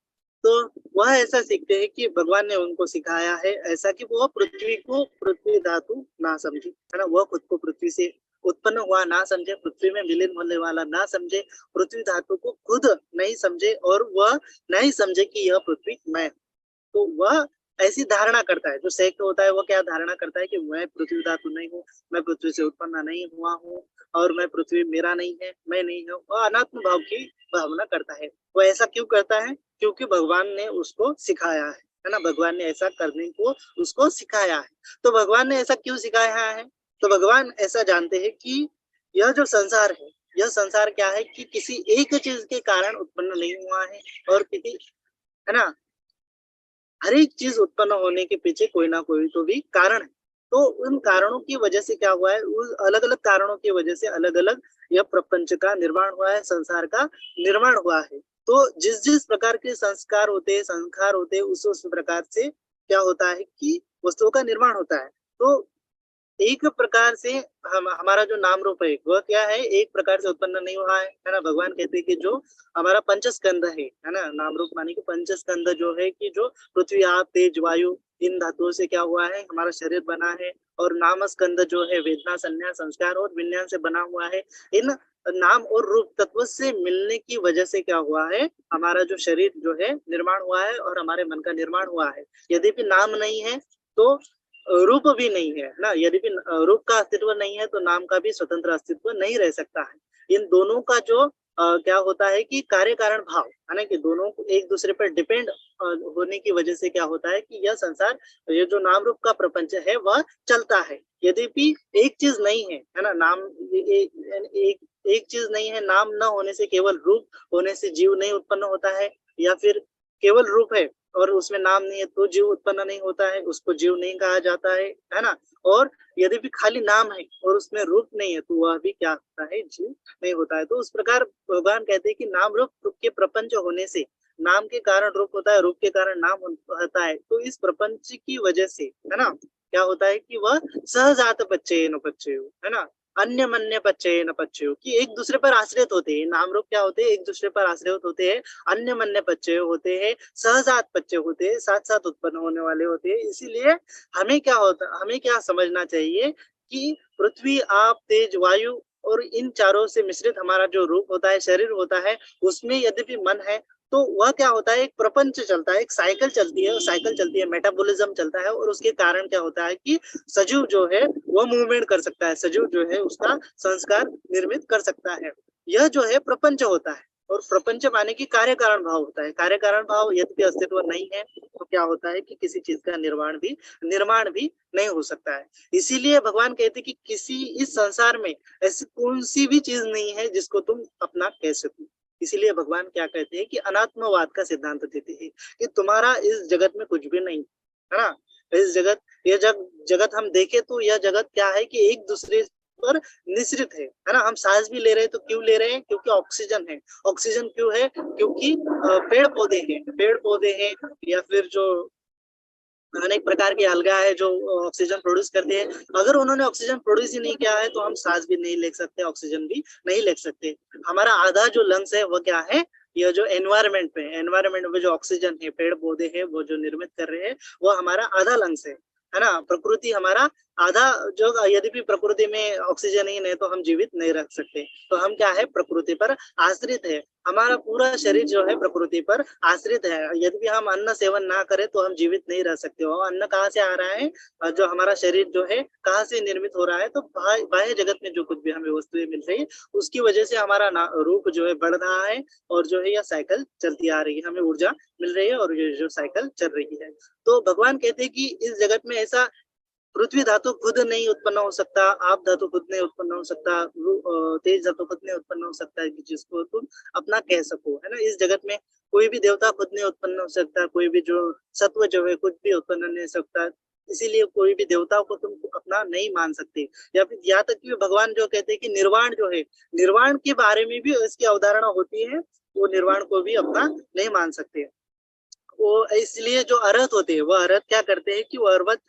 S2: तो वह ऐसा सीखते हैं कि भगवान ने उनको सिखाया है ऐसा कि वह पृथ्वी को पृथ्वी धातु ना समझे, है ना, वह खुद को पृथ्वी से उत्पन्न हुआ ना समझे, पृथ्वी में विलीन होने वाला ना समझे, पृथ्वी धातु को खुद नहीं समझे, और वह नहीं समझे कि यह पृथ्वी मैं। तो वह ऐसी धारणा करता है, जो सेक्ट होता है वो क्या धारणा करता है कि मैं पृथ्वी धातु नहीं हूँ, मैं पृथ्वी से उत्पन्न नहीं हुआ हूँ, और मैं पृथ्वी मेरा नहीं है, मैं नहीं हूँ। वह अनात्म भाव की भावना करता है। वो ऐसा क्यों करता है, क्योंकि भगवान ने उसको सिखाया है ना, भगवान ने ऐसा करने को उसको सिखाया है। तो भगवान ने ऐसा क्यों सिखाया है, तो भगवान ऐसा जानते हैं कि यह जो संसार है, यह संसार क्या है कि किसी एक चीज के कारण उत्पन्न नहीं हुआ है, और किसी, है ना, हर एक चीज उत्पन्न होने के पीछे कोई ना कोई तो भी कारण है। तो उन कारणों की वजह से क्या हुआ है, उस अलग अलग कारणों की वजह से अलग अलग यह प्रपंच का निर्माण हुआ है, संसार का निर्माण हुआ है। तो जिस जिस प्रकार के संस्कार होते हैं, संस्कार होते हैं, उस प्रकार से क्या होता है कि वस्तुओं का निर्माण होता है। तो एक प्रकार से हम हमारा जो नाम रूप है वह क्या है, एक प्रकार से उत्पन्न नहीं हुआ है ना। भगवान कहते हैं कि जो हमारा पंचस्कंद है ना, नाम रूप माने कि पंचस्कंद जो है कि जो पृथ्वी, आप, तेज, वायु, इन धातुओं से क्या हुआ है, हमारा शरीर बना है। और नाम स्कंद जो है वेदना, संज्ञा, संस्कार और विज्ञान से बना हुआ है। इन नाम और रूप तत्व से मिलने की वजह से क्या हुआ है, हमारा जो शरीर जो है निर्माण हुआ है, और हमारे मन का निर्माण हुआ है। यद्यपि नाम नहीं है तो रूप भी नहीं है ना, यदि रूप का अस्तित्व नहीं है तो नाम का भी स्वतंत्र अस्तित्व नहीं रह सकता है। इन दोनों का जो क्या होता है कि कार्य कारण भाव है ना, कि दोनों को एक दूसरे पर डिपेंड होने की वजह से क्या होता है कि यह संसार, ये जो नाम रूप का प्रपंच है वह चलता है। यद्यपि एक चीज नहीं है ना, नाम एक एक चीज नहीं है, नाम न होने से, केवल रूप होने से जीव नहीं उत्पन्न होता है, या फिर केवल रूप है और उसमें नाम नहीं है तो जीव उत्पन्न नहीं होता है, उसको जीव नहीं कहा जाता है ना। और यदि भी खाली नाम है और उसमें रूप नहीं है तो वह भी क्या होता है, जीव नहीं होता है। तो उस प्रकार भगवान कहते हैं कि नाम रूप के प्रपंच होने से नाम के कारण रूप होता है, रूप के कारण नाम होता है। तो इस प्रपंच की वजह से है ना, क्या होता है कि वह सहजात पच्चय न पच्चय, है ना, अन्य मन्य पच्चय न पच्चय, कि एक दूसरे पर आश्रित होते हैं। नाम रूप क्या होते हैं, एक दूसरे पर आश्रित होते हैं, अन्य मन्य पच्चय होते हैं, सहजात पच्चय होते हैं, साथ साथ उत्पन्न होने वाले होते हैं। इसीलिए हमें क्या समझना चाहिए कि पृथ्वी, आप, तेज, वायु और इन चारों से मिश्रित हमारा जो रूप होता है, शरीर होता है, उसमें यद्यपि मन है तो वह क्या होता है, एक प्रपंच चलता है, एक साइकिल चलती है, साइकिल चलती है, मेटाबॉलिज्म चलता है। और उसके कारण क्या होता है कि सजीव जो है वह मूवमेंट कर सकता है, सजीव जो है उसका संस्कार निर्मित कर सकता है। यह जो है प्रपंच होता है। और प्रपंच माने कि कार्य कारण भाव होता है। कार्य कारण भाव यदि अस्तित्व नहीं है तो क्या होता है कि किसी चीज का निर्माण भी नहीं हो सकता है। इसीलिए भगवान कहते हैं कि किसी इस संसार में ऐसी कौन सी भी चीज नहीं है जिसको तुम अपना कह सको। इसीलिए भगवान क्या कहते हैं कि अनात्मवाद का सिद्धांत देते हैं कि तुम्हारा इस जगत में कुछ भी नहीं है ना। इस जगत, ये जगत हम देखें तो यह जगत क्या है कि एक दूसरे पर निश्रित है ना। हम सांस भी ले रहे हैं तो क्यों ले रहे हैं, क्योंकि ऑक्सीजन है। ऑक्सीजन क्यों है, क्योंकि पेड़ पौधे हैं, या फिर जो अनेक प्रकार के अलगा है जो ऑक्सीजन प्रोड्यूस करते हैं। अगर उन्होंने ऑक्सीजन प्रोड्यूस ही नहीं किया है तो हम सांस भी नहीं ले सकते, ऑक्सीजन भी नहीं ले सकते। हमारा आधा जो लंग्स है वो क्या है, यह जो एनवायरमेंट में जो ऑक्सीजन है, पेड़ पौधे है वो जो निर्मित कर रहे हैं, वो हमारा आधा लंग्स है ना। प्रकृति हमारा आधा, जो यदि भी प्रकृति में ऑक्सीजन ही नहीं तो हम जीवित नहीं रह सकते। तो हम क्या है, प्रकृति पर आश्रित है। हमारा पूरा शरीर जो है प्रकृति पर आश्रित है। यदि भी हम अन्न सेवन ना करें तो हम जीवित नहीं रह सकते। और अन्न कहाँ से आ रहा है, जो हमारा शरीर जो है कहाँ से निर्मित हो रहा है, तो बाह्य जगत में जो कुछ भी हमें वस्तुएं मिल रही है उसकी वजह से हमारा रूप जो है बढ़ रहा है। और जो है यह साइकिल चलती आ रही है, हमें ऊर्जा मिल रही है और ये जो साइकिल चल रही है। तो भगवान कहते हैं कि इस जगत में ऐसा पृथ्वी धातु खुद नहीं उत्पन्न हो सकता, आप धातु खुद नहीं उत्पन्न हो सकता, तेज धातु खुद नहीं उत्पन्न हो सकता है कि जिसको तुम अपना कह सको, है ना। इस जगत में कोई भी देवता खुद नहीं उत्पन्न हो सकता, कोई भी जो सत्व जो है कुछ भी उत्पन्न नहीं हो सकता। इसीलिए कोई भी देवता को तुम अपना नहीं मान सकते। या फिर यहाँ तक कि भगवान जो कहते हैं कि निर्वाण जो है, निर्वाण के बारे में भी इसकी अवधारणा होती है, वो निर्वाण को भी अपना नहीं मान सकते। वो इसलिए जो अरहत होते हैं, वह अरहत क्या करते हैं कि वो अरहत,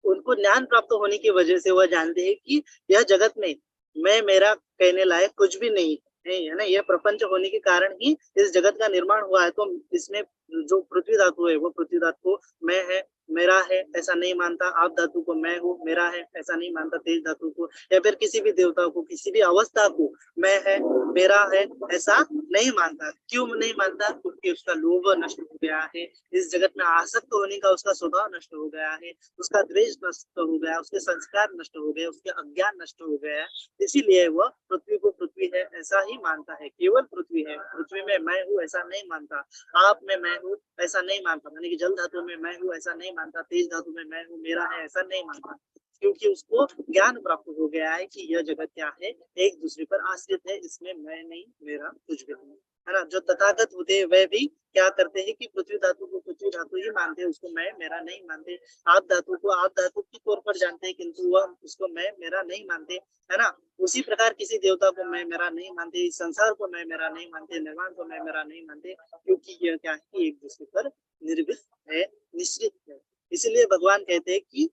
S2: उनको ज्ञान प्राप्त होने की वजह से वह जानते हैं कि यह जगत में मैं, मेरा कहने लायक कुछ भी नहीं है ना। यह प्रपंच होने के कारण ही इस जगत का निर्माण हुआ है। तो इसमें जो पृथ्वी धातु है वो पृथ्वी धातु को मैं है, मेरा है ऐसा नहीं मानता। आप धातु को मैं हूँ, मेरा है ऐसा नहीं मानता। तेज धातु को या फिर किसी भी देवता को, किसी भी अवस्था को मैं है, मेरा है ऐसा नहीं मानता। क्यों नहीं मानता, क्योंकि उसका लोभ नष्ट हो गया है। इस जगत में आसक्त होने का उसका स्वभाव नष्ट हो गया है, उसका द्वेष नष्ट हो गया, उसके संस्कार नष्ट हो गए, उसके अज्ञान नष्ट हो गया है। इसीलिए वह पृथ्वी को पृथ्वी है ऐसा ही मानता है। केवल पृथ्वी है, पृथ्वी में मैं हूँ ऐसा नहीं मानता। आप में मैं हूँ ऐसा नहीं मानता, यानी कि जल धातु में मैं हूँ ऐसा नहीं मानता। तेज धातु में मैं हूँ, मेरा है ऐसा नहीं मानता। क्योंकि उसको ज्ञान प्राप्त हो गया है कि यह जगत क्या है, एक दूसरे पर आश्रित है, इसमें मैं नहीं, मेरा कुछ भी नहीं, है ना। जो तथागत होते हैं वह भी क्या करते हैं कि पृथ्वी धातु को पृथ्वी धातु ही मानते हैं, उसको मैं मेरा नहीं मानते। आप धातु को आप धातु के तौर पर जानते हैं, किंतु वह उसको मैं मेरा नहीं मानते, है ना। उसी प्रकार किसी देवता को मैं मेरा नहीं मानते, इस संसार को मैं मेरा नहीं मानते, निर्वाण को मैं मेरा नहीं मानते, क्योंकि यह क्या है कि एक दूसरे पर निर्भित है, निश्चित है। इसलिए भगवान कहते हैं कि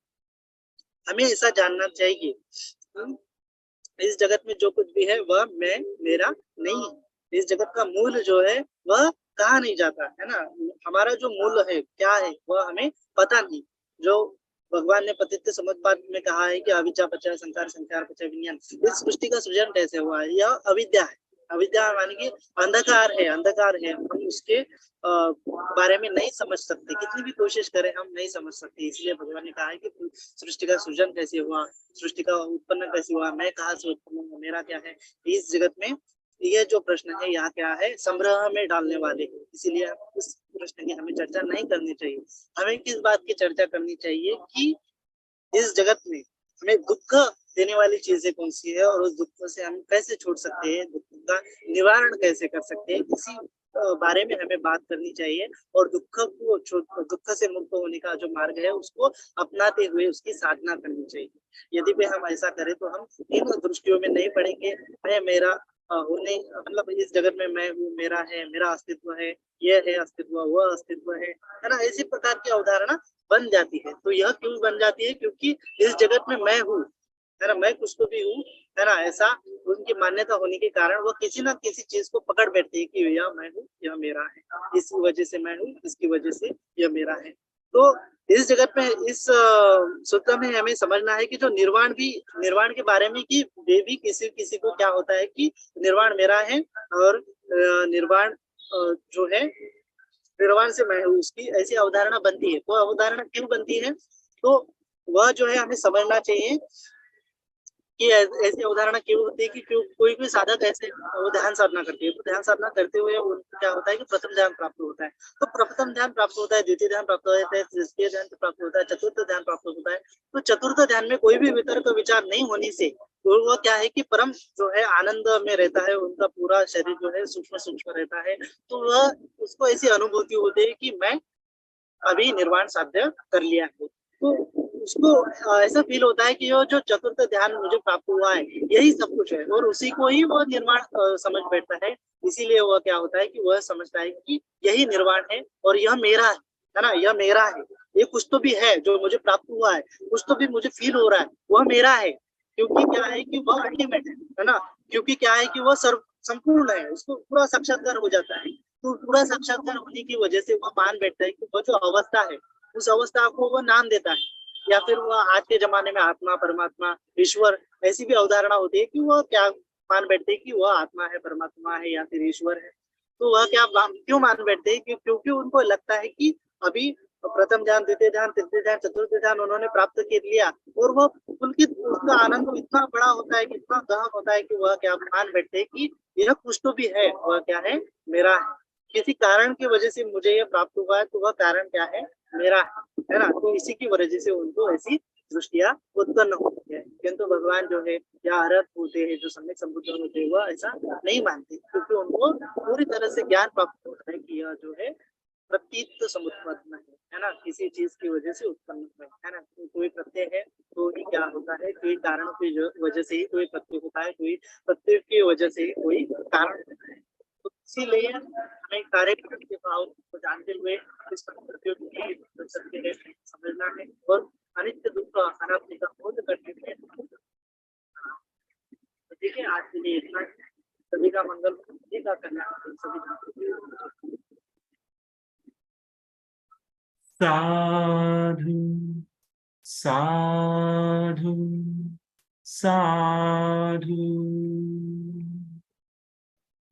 S2: हमें ऐसा जानना चाहिए, इस जगत में जो कुछ भी है वह मैं मेरा नहीं है। इस जगत का मूल जो है वह कहा नहीं जाता, है ना। हमारा जो मूल है क्या है वह हमें पता नहीं। जो भगवान ने पतित्व समुपपाद में कहा है कि अविद्या पचा संकार, संकार पचा विज्ञान, इस सृष्टि का सृजन कैसे हुआ है, यह अविद्या है। अविद्या माने कि अंधकार है, अंधकार है, हम उसके बारे में नहीं समझ सकते, कितनी भी कोशिश करें हम नहीं समझ सकते। इसलिए भगवान ने कहा है कि सृष्टि का सृजन कैसे हुआ, सृष्टि का उत्पन्न कैसे हुआ, मैं कहाँ से उत्पन्न हुआ, मेरा क्या है। इस जगत में ये जो प्रश्न है यहाँ क्या है, संग्रह में डालने वाले हैं। इसीलिए उस प्रश्न की हमें चर्चा नहीं करनी चाहिए। हमें किस बात की चर्चा करनी चाहिए कि इस जगत में हमें दुख देने वाली चीजें कौन सी है, और उस दुख से हम कैसे छोड़ सकते हैं, दुख का निवारण कैसे कर सकते हैं, इसी बारे में हमें बात करनी चाहिए। और दुख से मुक्त होने का जो मार्ग है उसको अपनाते हुए उसकी साधना करनी चाहिए। यदि भी हम ऐसा करें तो हम इन दृष्टियों में नहीं पड़ेंगे, मैं मेरा होने, मतलब इस जगत में मैं हूँ, मेरा है, मेरा अस्तित्व है, यह है अस्तित्व, वह अस्तित्व है ना। इसी प्रकार की अवधारणा बन जाती है। तो यह क्यों बन जाती है, क्योंकि इस जगत में मैं हूँ, है ना, मैं कुछ तो भी हूँ, है ना। ऐसा उनकी मान्यता होने के कारण वो किसी ना किसी चीज को पकड़ बैठते हैं कि यह मैं हूँ, यह मेरा है, इस वजह से मैं हूँ, इसकी वजह से यह मेरा है। तो इस जगत में, इस सूत्र में हमें समझना है कि जो निर्वाण के बारे में कि वे भी किसी किसी को क्या होता है कि निर्वाण मेरा है, और निर्वाण जो है निर्वाण से मैं हूँ, उसकी ऐसी अवधारणा बनती है। वो अवधारणा क्यों बनती है, तो वह जो है हमें समझना चाहिए कि ऐसी अवधारणा क्यों होती है कि क्यों कोई भी साधक ऐसे वो ध्यान साधना करते हैं, तो ध्यान साधना करते हुए उनको क्या होता है कि प्रथम ध्यान प्राप्त होता है। तो प्रथम ध्यान प्राप्त होता है, द्वितीय ध्यान प्राप्त होता है, तृतीय ध्यान प्राप्त होता है, चतुर्थ ध्यान प्राप्त होता है। तो चतुर्थ ध्यान में कोई भी वितर्क विचार नहीं होने से तो वह क्या है कि परम जो है आनंद में रहता है, उनका पूरा शरीर जो है सूक्ष्म सूक्ष्म रहता है। तो वह उसको ऐसी अनुभूति होती है कि मैं अभी निर्वाण साध्य कर लिया है। तो उसको ऐसा फील होता है कि वो जो चतुर्थ ध्यान मुझे प्राप्त हुआ है यही सब कुछ है, और उसी को ही वो निर्वाण समझ बैठता है। इसीलिए वह क्या होता है कि वह समझता है कि यही निर्वाण है और यह मेरा है ना, यह मेरा है। ये कुछ तो भी है जो मुझे प्राप्त हुआ है, कुछ तो भी मुझे फील हो रहा है, वह मेरा है। क्योंकि क्या है कि वह अल्टीमेट है ना, क्योंकि क्या है कि वह सर्व संपूर्ण है, उसको पूरा साक्षात्कार हो जाता है। तो पूरा साक्षात्कार होने की वजह से वह मान बैठता है कि वह जो अवस्था है उस अवस्था को वह नाम देता है, या फिर वह आज के जमाने में आत्मा, परमात्मा, ईश्वर, ऐसी भी अवधारणा होती है कि वह क्या मान बैठते हैं कि वह आत्मा है, परमात्मा है या फिर ईश्वर है। तो वह क्या क्यों मान बैठते हैं कि क्योंकि उनको लगता है कि अभी प्रथम ध्यान, द्वितीय ध्यान, तृतीय ध्यान, चतुर्थ ध्यान उन्होंने प्राप्त कर लिया, और वह पुलकित, उसका आनंद इतना बड़ा होता है, इतना गहन होता है कि वह क्या मान बैठते हैं कि यह कुछ तो भी है, वह क्या है, मेरा है। किसी कारण की वजह से मुझे यह प्राप्त हुआ है, तो वह कारण क्या है, मेरा है ना। तो इसी की वजह से उनको ऐसी दृष्टियां उत्पन्न होती है। किंतु भगवान जो है या अरहत होते हैं, जो सम्यक संबुद्ध होते हैं, वह ऐसा नहीं मानते, क्योंकि उनको पूरी तरह से ज्ञान प्राप्त होता है कि यह जो है प्रतीत समुत्पन्न है ना, किसी चीज की वजह से उत्पन्न है ना। तो कोई प्रत्यय है तो ही क्या होता है, कोई कारण की वजह से ही कोई प्रत्यय होता है, कोई प्रत्यय की वजह से ही कोई कारण होता है। तो इसीलिए हमें कार्य के भाव को जानते हुए इस प्रत्ययों की समझना है, और अनित्य दुख अनात्म का बोध करने में। तो देखिए आज के लिए इतना, सभी का मंगल, सभी का कल्याण, सभी
S1: साधु साधु साधु।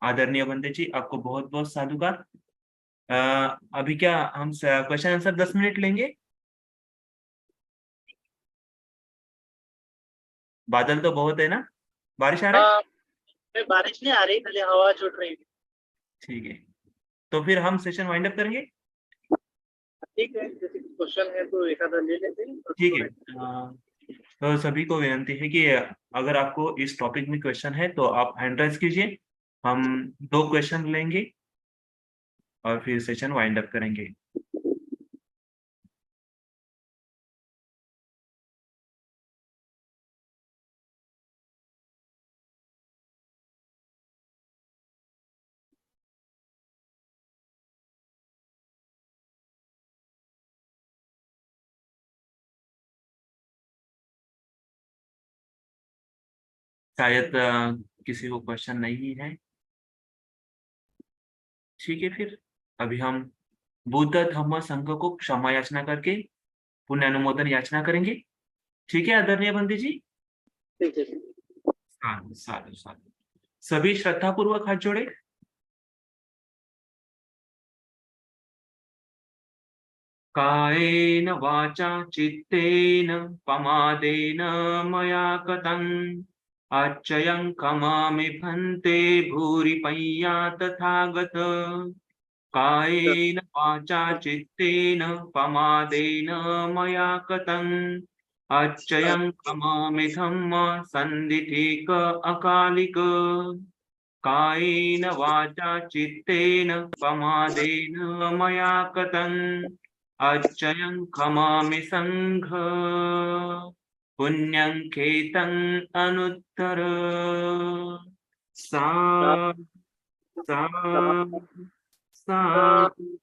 S1: आदरणीय बंदे जी, आपको बहुत बहुत साधुवाद। अभी क्या हम क्वेश्चन आंसर 10 मिनट लेंगे? बादल तो बहुत है ना, बारिश आ रहा है?
S2: बारिश नहीं आ रही, खाली हवा छूट रही है।
S1: ठीक है, तो फिर हम सेशन वाइंड अप करेंगे।
S2: ठीक है, जैसे क्वेश्चन है तो एक आधा ले लेते हैं।
S1: ठीक है। तो सभी को विनंती है कि अगर आपको इस टॉपिक में क्वेश्चन है तो आप हैंड राइज कीजिए। हम 2 क्वेश्चन लेंगे और फिर सेशन वाइंड अप करेंगे। शायद किसी को क्वेश्चन नहीं है। ठीक है फिर, अभी हम बुद्ध धम्म संघ को क्षमा याचना करके पुण्य अनुमोदन याचना करेंगे। ठीक है आदरणीय बंदी जी।
S2: ठीक है।
S1: साधु साधु साधु। सभी श्रद्धा पूर्वक हाथ जोड़े। कायेन वाचा चित्तेन पमादेन मया कृतं अच्छयं क्षमामि भन्ते भूरि तथागत। कायेन वाचा चित्तेन पमादेन मया कृतं अच्छयं क्षमामि धम्म सन्दिठेक अकालिक। कायेन वाचा चित्तेन प्रमादेन मया कृतं अच्छयं क्षमामि संघ पुण्यं खेतं अनुत्तर। सा सा
S2: सा-
S1: साधु।